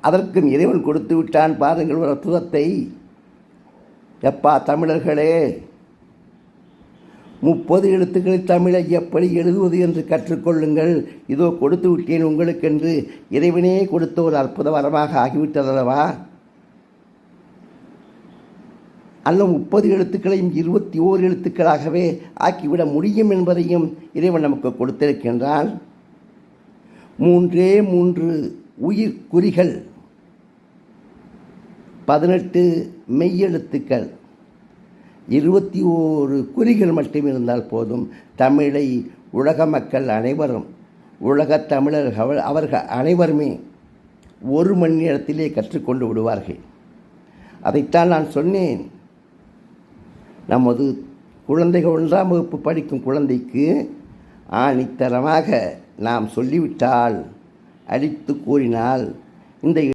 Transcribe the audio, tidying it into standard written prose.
அதற்கும் இறைவன் கொடுத்து விட்டான் பாருங்கள் ஒரு அற்புதத்தை. எப்பா தமிழர்களே, 30 எழுத்துக்களில் தமிழை எப்படி எழுதுவது என்று கற்றுக்கொள்ளுங்கள். இதோ கொடுத்து விட்டேன் உங்களுக்கென்று. இறைவனே கொடுத்த ஒரு அற்புத வரமாக ஆகிவிட்டதல்லவா? அல்ல 30 எழுத்துக்களையும் 21 எழுத்துக்களாகவே ஆக்கிவிட முடியும் என்பதையும் இறைவன் நமக்கு கொடுத்திருக்கின்றான். 3 உயிர் குறிகள், 18 மெய்யெழுத்துக்கள், 21 குறிகள் மட்டும் இருந்தால் போதும். தமிழை உலக மக்கள் அனைவரும், உலகத் தமிழர்கள் அவர்கள் அனைவருமே 1 மணி நேரத்திலே கற்றுக்கொண்டு விடுவார்கள். அதைத்தான் நான் சொன்னேன். நமது குழந்தைகள் 1ஆம் வகுப்பு படிக்கும் குழந்தைக்கு ஆணித்தரமாக நாம் சொல்லிவிட்டால், அடித்து கூறினால், இந்த